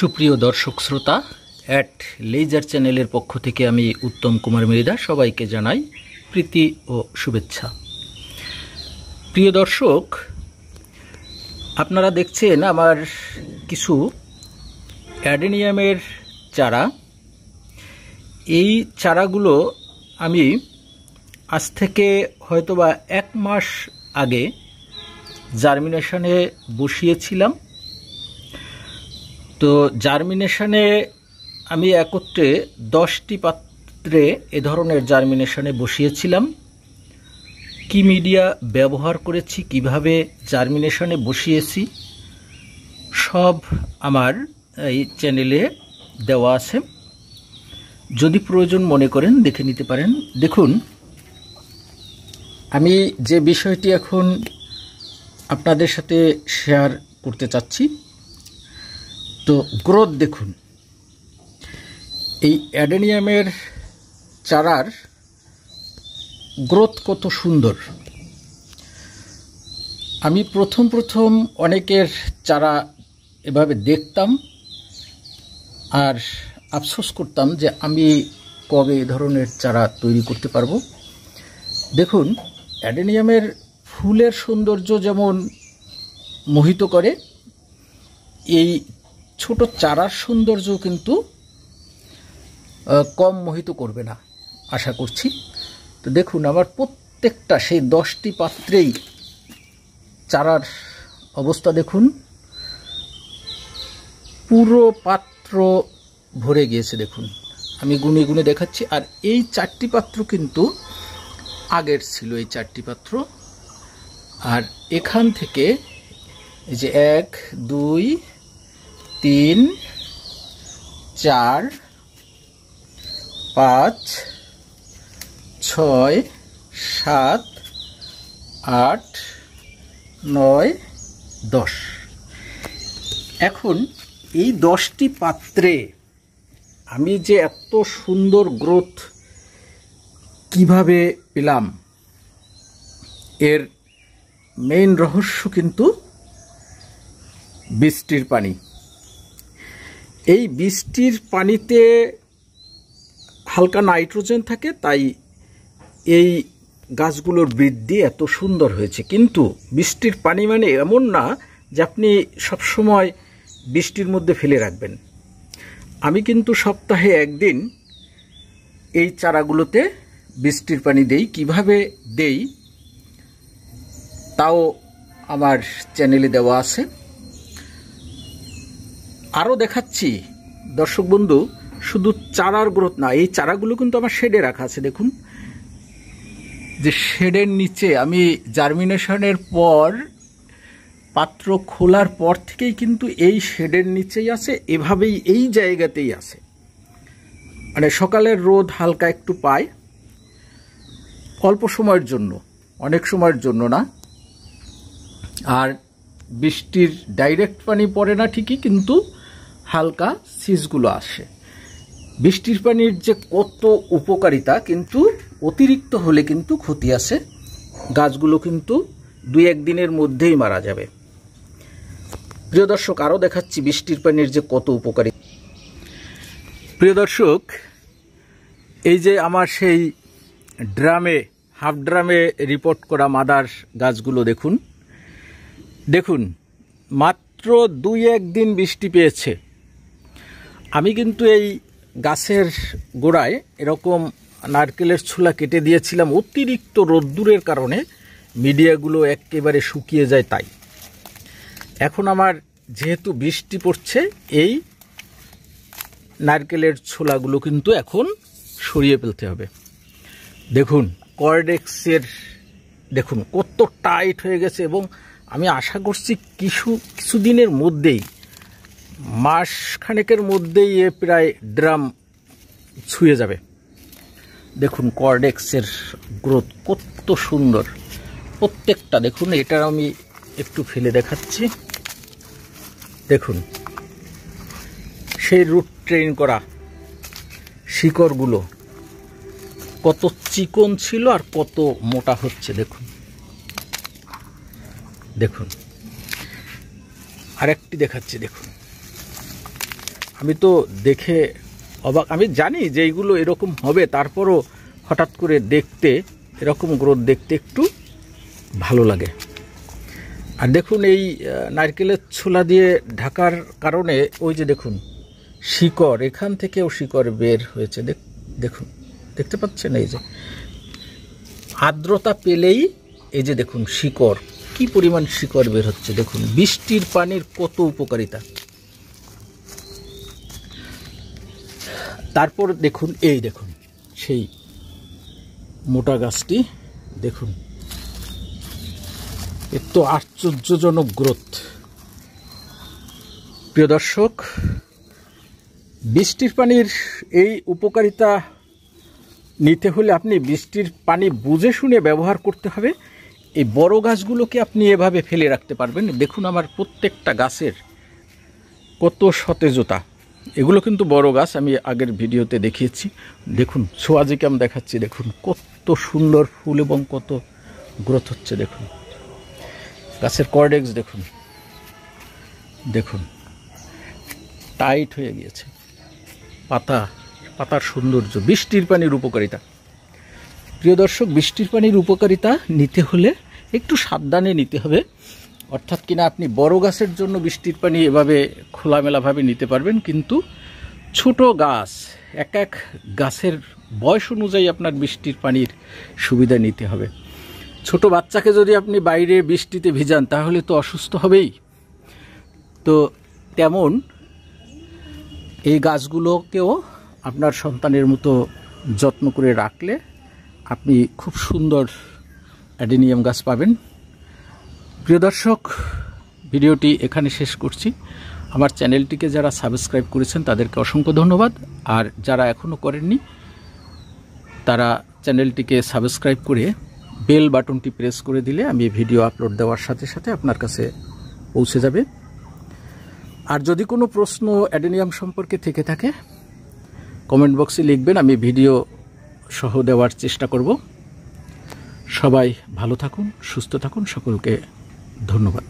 সুপ্রিয় দর্শক শ্রোতা, অ্যাট লেজার চ্যানেলের পক্ষ থেকে আমি উত্তম কুমার মৃধা সবাইকে জানাই প্রীতি ও শুভেচ্ছা। প্রিয় দর্শক, আপনারা দেখছেন আমার কিছু অ্যাডেনিয়ামের চারা। এই চারাগুলো আমি আজ থেকে হয়তোবা 1 মাস আগে জার্মিনেশনে বসিয়েছিলাম। তো জার্মিনেশনে আমি একত্রে 10টি পাত্রে এ ধরনের জার্মিনেশনে বসিয়েছিলাম। কি মিডিয়া ব্যবহার করেছি, কিভাবে জার্মিনেশনে বসিয়েছি, সব আমার এই চ্যানেলে দেওয়া আছে। যদি প্রয়োজন মনে করেন দেখে নিতে পারেন। দেখুন, আমি যে বিষয়টি এখন আপনাদের সাথে শেয়ার করতে চাচ্ছি, তো গ্রোথ দেখুন। এই অ্যাডেনিয়ামের চারার গ্রোথ কত সুন্দর। আমি প্রথম অনেকের চারা এভাবে দেখতাম আর আফসোস করতাম যে আমি কবে এ ধরনের চারা তৈরি করতে পারবো। দেখুন, অ্যাডেনিয়ামের ফুলের সৌন্দর্য যেমন মোহিত করে, এই ছোট চারার সৌন্দর্য কিন্তু কম মোহিত করবে না আশা করছি। তো দেখুন, আমার প্রত্যেকটা সেই 10টি পাত্রেই চারার অবস্থা দেখুন, পুরো পাত্র ভরে গিয়েছে। দেখুন, আমি গুনে গুনে দেখাচ্ছি। আর এই 4টি পাত্র কিন্তু আগের ছিল, এই 4টি পাত্র। আর এখান থেকে এই যে 1 2 3 4 5 6 7 8 9 10। এখন এই 10টি পাত্রে আমি যে এত সুন্দর গ্রোথ কিভাবে পেলাম, এর মেইন রহস্য কিন্তু বৃষ্টির পানি। এই বৃষ্টির পানিতে হালকা নাইট্রোজেন থাকে, তাই এই গাছগুলোর বৃদ্ধি এত সুন্দর হয়েছে। কিন্তু বৃষ্টির পানি মানে এমন না যে আপনি সবসময় বৃষ্টির মধ্যে ফেলে রাখবেন। আমি কিন্তু সপ্তাহে 1 দিন এই চারাগুলোতে বৃষ্টির পানি দেই। কিভাবে দেই তাও আমার চ্যানেলে দেওয়া আছে। আরও দেখাচ্ছি দর্শক বন্ধু, শুধু চারার গ্রোথ না, এই চারাগুলো কিন্তু আমার শেডে রাখা আছে। দেখুন, যে শেডের নিচে আমি জার্মিনেশনের পর পাত্র খোলার পর থেকেই কিন্তু এই শেডের নিচেই আছে, এভাবেই এই জায়গাতেই আছে। মানে সকালের রোদ হালকা একটু পায়, অল্প সময়ের জন্য, অনেক সময়ের জন্য না। আর বৃষ্টির ডাইরেক্ট পানি পড়ে না ঠিকই, কিন্তু হালকা সিজগুলো আসে। বৃষ্টির পানির যে কত উপকারিতা, কিন্তু অতিরিক্ত হলে কিন্তু ক্ষতি আছে। গাছগুলো কিন্তু 2-1 দিনের মধ্যেই মারা যাবে। প্রিয় দর্শক, আরও দেখাচ্ছি বৃষ্টির পানির যে কত উপকারিতা। প্রিয় দর্শক, এই যে আমার সেই ড্রামে, হাফ ড্রামে রিপোর্ট করা মাদার গাছগুলো দেখুন। দেখুন, মাত্র 2-1 দিন বৃষ্টি পেয়েছে। আমি কিন্তু এই গাছের গোড়ায় এরকম নারকেলের ছুলা কেটে দিয়েছিলাম, অতিরিক্ত রোদ্দুরের কারণে মিডিয়াগুলো একেবারে শুকিয়ে যায়। তাই এখন আমার যেহেতু বৃষ্টি পড়ছে, এই নারকেলের ছোলাগুলো কিন্তু এখন সরিয়ে ফেলতে হবে। দেখুন, কর্ডেক্সের দেখুন কত টাইট হয়ে গেছে, এবং আমি আশা করছি কিছুদিনের মধ্যেই, মাসখানেকের মধ্যেই এ প্রায় ড্রাম ছুঁয়ে যাবে। দেখুন কর্ডেক্সের গ্রোথ কত সুন্দর প্রত্যেকটা। দেখুন, এটা আমি একটু ফেলে দেখাচ্ছি। দেখুন, সেই রুট ট্রেন করা শিকড়গুলো কত চিকন ছিল আর কত মোটা হচ্ছে। দেখুন দেখুন, আরেকটি দেখাচ্ছি। দেখুন, আমি তো দেখে অবাক। আমি জানি যে এইগুলো এরকম হবে, তারপরও হঠাৎ করে দেখতে এরকম গ্রোথ দেখতে একটু ভালো লাগে। আর দেখুন এই নারকেলের ছোলা দিয়ে ঢাকার কারণে ওই যে দেখুন শিকড়, এখান থেকেও শিকড় বের হয়েছে। দেখুন, দেখতে পাচ্ছেন? এই যে আর্দ্রতা পেলেই এই যে দেখুন শিকড়, কি পরিমাণ শিকড় বের হচ্ছে। দেখুন বৃষ্টির পানির কত উপকারিতা। তারপর দেখুন এই দেখুন সেই মোটা গাছটি, দেখুন এর তো আশ্চর্যজনক গ্রোথ। প্রিয় দর্শক, বৃষ্টির পানির এই উপকারিতা নিতে হলে আপনি বৃষ্টির পানি বুঝে শুনে ব্যবহার করতে হবে। এই বড় গাছগুলোকে আপনি এভাবে ফেলে রাখতে পারবেন। দেখুন আমার প্রত্যেকটা গাছের কত সতেজতা। এগুলো কিন্তু বড় গাছ, আমি আগের ভিডিওতে দেখিয়েছি। দেখুন সোয়াজিকাম দেখাচ্ছি, দেখুন কত সুন্দর ফুল এবং কত গ্রোথ হচ্ছে। দেখুন গাছের কর্ডেক্স দেখুন, দেখুন টাইট হয়ে গিয়েছে। পাতার সৌন্দর্য, বৃষ্টির পানির উপকারিতা। প্রিয় দর্শক, বৃষ্টির পানির উপকারিতা নিতে হলে একটু সাবধানে নিতে হবে। অর্থাৎ কিনা আপনি বড় গাছের জন্য বৃষ্টির পানি এভাবে খোলামেলাভাবে নিতে পারবেন, কিন্তু ছোট গাছ, এক এক গাছের বয়স অনুযায়ী আপনার বৃষ্টির পানির সুবিধা নিতে হবে। ছোট বাচ্চাকে যদি আপনি বাইরে বৃষ্টিতে ভিজান তাহলে তো অসুস্থ হবেই। তো তেমন এই গাছগুলোকেও আপনার সন্তানের মতো যত্ন করে রাখলে আপনি খুব সুন্দর অ্যাডেনিয়াম গাছ পাবেন। প্রিয় দর্শক, ভিডিওটি এখানে শেষ করছি। আমার চ্যানেলটিকে যারা সাবস্ক্রাইব করেছেন তাদেরকে অসংখ্য ধন্যবাদ। আর যারা এখনও করেননি তারা চ্যানেলটিকে সাবস্ক্রাইব করে বেল বাটনটি প্রেস করে দিলে আমি ভিডিও আপলোড দেওয়ার সাথে সাথে আপনার কাছে পৌঁছে যাবে। আর যদি কোনো প্রশ্ন অ্যাডেনিয়াম সম্পর্কে থেকে থাকে কমেন্ট বক্সে লিখবেন, আমি ভিডিও সহ দেওয়ার চেষ্টা করব। সবাই ভালো থাকুন, সুস্থ থাকুন, সকলকে ধন্যবাদ।